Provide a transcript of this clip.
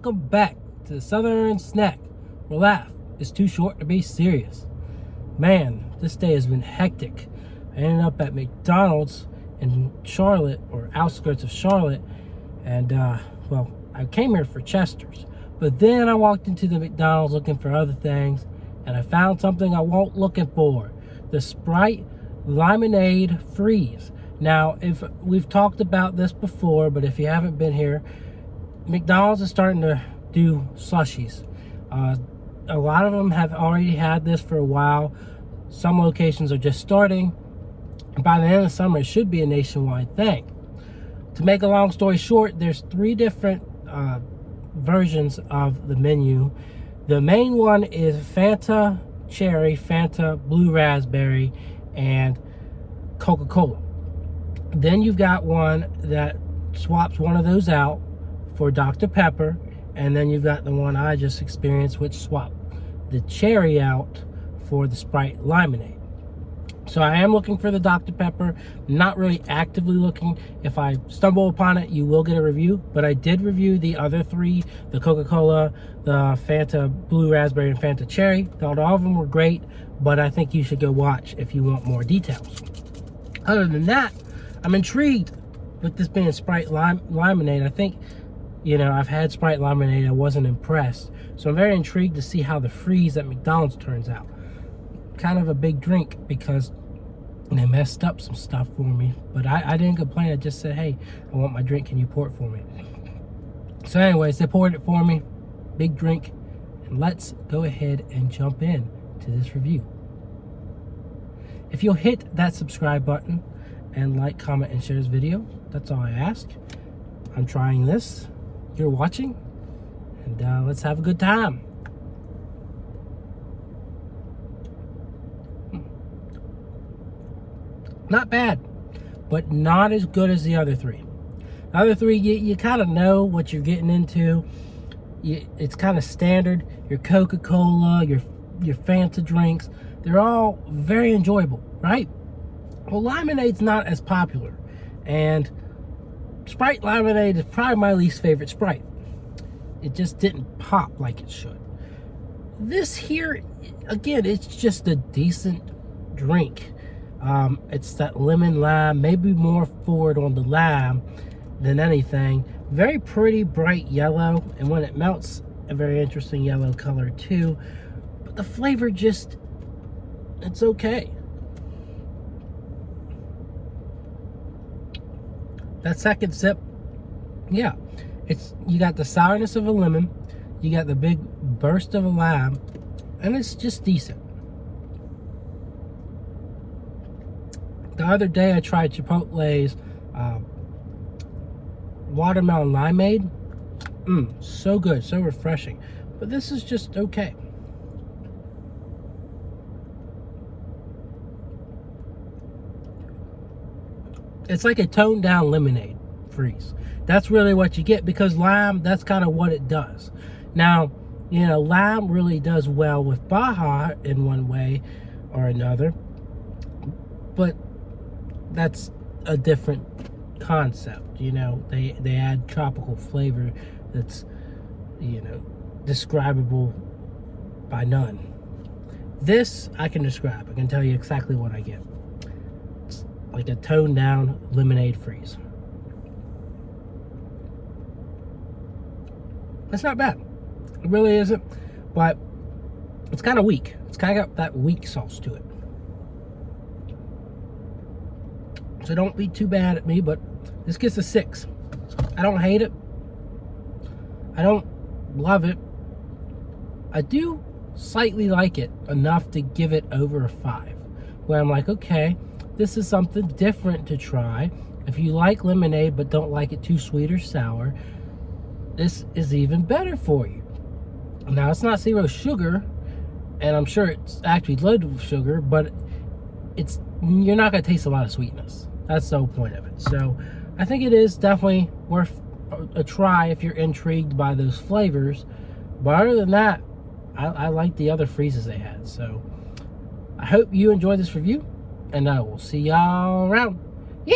welcome back to the Southern Snack, where life is too short to be serious. Man, this day has been hectic. I ended up at McDonald's in Charlotte, or outskirts of Charlotte, and well, I came here for Chester's, but then I walked into the McDonald's looking for other things, and I found something I wasn't looking for: the Sprite Lymonade Freeze. Now, if we've talked about this before, but if you haven't been here, McDonald's is starting to do slushies. A lot of them have already had this for a while. Some locations are just starting. By the end of the summer, it should be a nationwide thing. To make a long story short, there's 3 different versions of the menu. The main one is Fanta Cherry, Fanta Blue Raspberry, and Coca-Cola. Then you've got one that swaps one of those out for Dr. Pepper, and then you've got the one I just experienced, which swapped the cherry out for the Sprite Lymonade. So I am looking for the Dr. Pepper, not really actively looking. If I stumble upon it, you will get a review, but I did review the other 3, the Coca-Cola, the Fanta Blue Raspberry, and Fanta Cherry. Thought all of them were great, but I think you should go watch if you want more details. Other than that, I'm intrigued with this being Sprite Lymonade. I think, you know, I've had Sprite Lymonade, I wasn't impressed. So I'm very intrigued to see how the freeze at McDonald's turns out. Kind of a big drink because they messed up some stuff for me. But I didn't complain, I just said, hey, I want my drink, can you pour it for me? So anyways, they poured it for me, big drink. And let's go ahead and jump in to this review. If you'll hit that subscribe button and like, comment, and share this video, that's all I ask. I'm trying this, you're watching, and let's have a good time. Not bad, but not as good as the other 3. The other 3, you kind of know what you're getting into. It's kind of standard. Your Coca-Cola, your Fanta drinks, they're all very enjoyable, right? Well, Lemonade's not as popular, and Sprite Lemonade is probably my least favorite Sprite. It just didn't pop like it should. This here, again, it's just a decent drink. It's that lemon lime, maybe more forward on the lime than anything. Very pretty, bright yellow, and when it melts, a very interesting yellow color too. But the flavor just, it's okay. That second sip, yeah, you got the sourness of a lemon, you got the big burst of a lime, and it's just decent. The other day I tried Chipotle's watermelon limeade. So good, so refreshing. But this is just okay. It's like a toned down lemonade freeze. That's really what you get, because lime, that's kind of what it does. Now, you know, lime really does well with Baja in one way or another, but that's a different concept. You know, they add tropical flavor that's, you know, describable by none. This I can describe. I can tell you exactly what I get. It's like a toned down lemonade freeze. It's not bad. It really isn't, but it's kind of weak. It's kind of got that weak sauce to it. So don't be too bad at me, but this gets a 6. I don't hate it. I don't love it. I do slightly like it enough to give it over a 5. Where I'm like, okay, this is something different to try. If you like lemonade but don't like it too sweet or sour, this is even better for you. Now, it's not 0 sugar, and I'm sure it's actually loaded with sugar, but you're not going to taste a lot of sweetness. That's the whole point of it. So I think it is definitely worth a try if you're intrigued by those flavors. But other than that, I like the other freezes they had. So I hope you enjoyed this review, and I will see y'all around. Yay!